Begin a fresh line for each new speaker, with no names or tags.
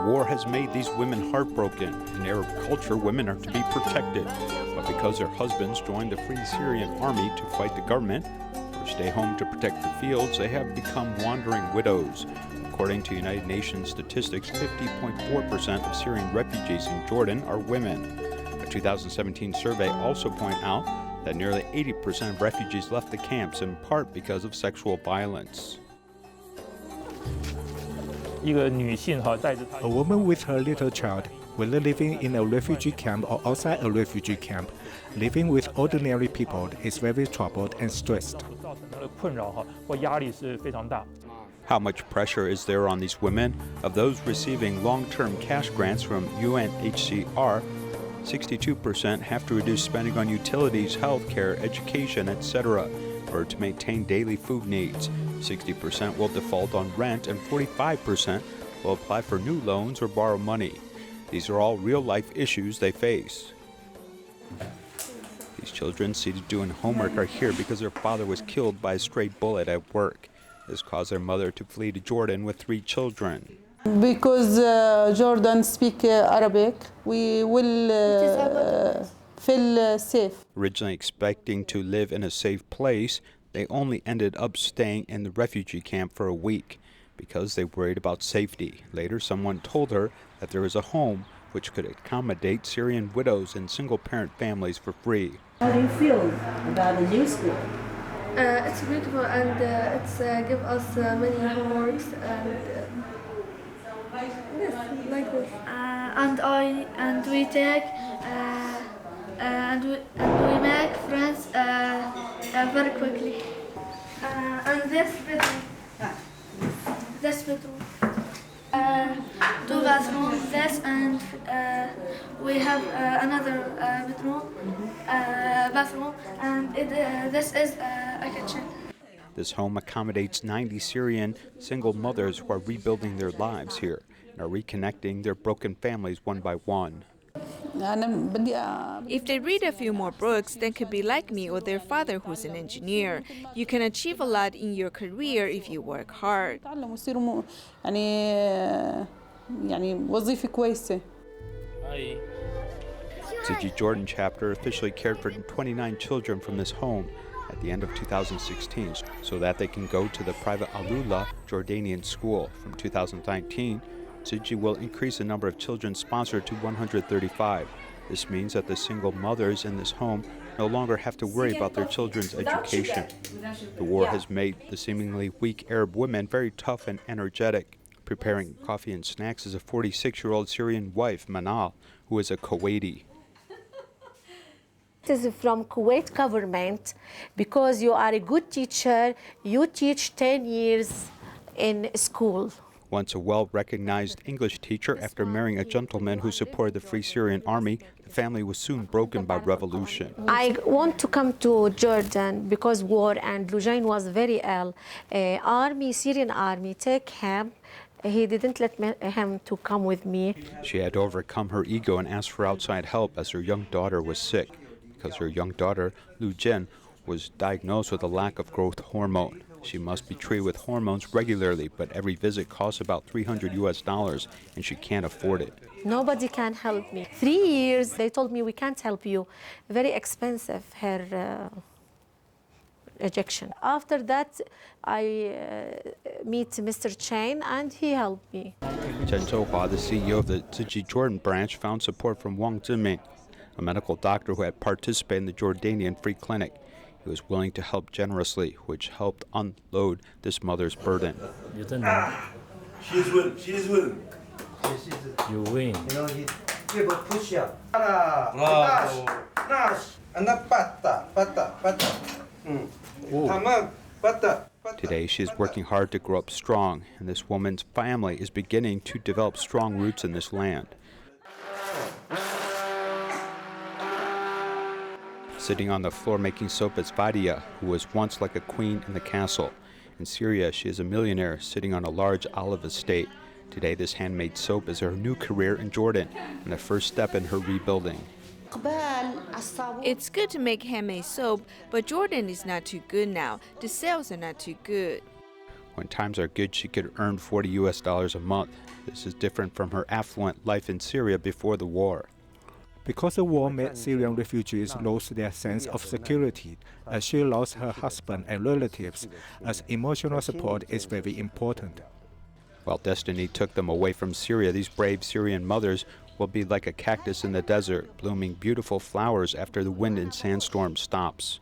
war has made these women heartbroken. In Arab culture, women are to be protected. But because their husbands joined the Free Syrian Army to fight the government or stay home to protect the fields, they have become wandering widows. According to United Nations statistics, 50.4% of Syrian refugees in Jordan are women. A 2017 survey also pointed out that nearly 80% of refugees left the camps in part because of sexual violence.
A woman with her little child, whether living in a refugee camp or outside a refugee camp, living with ordinary people, is very troubled and stressed.
How much pressure is there on these women? Of those receiving long-term cash grants from UNHCR, 62% have to reduce spending on utilities, healthcare, education, etc. in order to maintain daily food needs. 60% will default on rent, and 45% will apply for new loans or borrow money. These are all real-life issues they face. These children seated doing homework are here because their father was killed by a stray bullet at work. This caused their mother to flee to Jordan with 3 children.
Because Jordan speaks Arabic, we will feel safe.
Originally expecting to live in a safe place, they only ended up staying in the refugee camp for a week because they worried about safety. Later, someone told her that there is a home which could accommodate Syrian widows and single-parent families for free.
How do you feel about the new school?
It's beautiful, and it's give us many homeworks and yes, like this.
And we take and we make friends very quickly. And this bedroom, 2 bathrooms, this, and we have another bathroom, and this is a kitchen.
This home accommodates 90 Syrian single mothers who are rebuilding their lives here and are reconnecting their broken families one by one.
If they read a few more books, they could be like me or their father who's an engineer. You can achieve a lot in your career if you work hard.
Syrian Jordan chapter officially cared for 29 children from this home at the end of 2016 so that they can go to the private Alula Jordanian school. From 2019, Syrian will increase the number of children sponsored to 135. This means that the single mothers in this home no longer have to worry about their children's education. The war has made the seemingly weak Arab women very tough and energetic. Preparing coffee and snacks is a 46-year-old Syrian wife, Manal, who is a Kuwaiti.
It is from Kuwait government because you are a good teacher. You teach 10 years in school.
Once a well-recognized English teacher, after marrying a gentleman who supported the Free Syrian Army, the family was soon broken by revolution.
I want to come to Jordan because war, and Lujain was very ill. Syrian army take him. He didn't let him to come with me.
She had to overcome her ego and ask for outside help as her young daughter was sick, because her young daughter, Lu Jen, was diagnosed with a lack of growth hormone. She must be treated with hormones regularly, but every visit costs about $300 and she can't afford it.
Nobody can help me. 3 years, they told me we can't help you. Very expensive, her ejection. After that, I meet Mr. Chang, and he helped me.
Chen Zhouhua, the CEO of the Syrian Jordan branch, found support from Wang Ziming, a medical doctor who had participated in the Jordanian Free Clinic. He was willing to help generously, which helped unload this mother's burden.
She's willing. She's willing.
You win.
You know, he give a push up. Bravo.
Today, she is working hard to grow up strong, and this woman's family is beginning to develop strong roots in this land. Sitting on the floor making soap is Fadia, who was once like a queen in the castle. In Syria, she is a millionaire sitting on a large olive estate. Today, this handmade soap is her new career in Jordan and the first step in her rebuilding.
It's good to make handmade soap, but Jordan is not too good now. The sales are not too good.
When times are good, she could earn $40 a month. This is different from her affluent life in Syria before the war.
Because the war made Syrian refugees lose their sense of security, as she lost her husband and relatives, as emotional support is very important.
While destiny took them away from Syria, these brave Syrian mothers will be like a cactus in the desert, blooming beautiful flowers after the wind and sandstorm stops.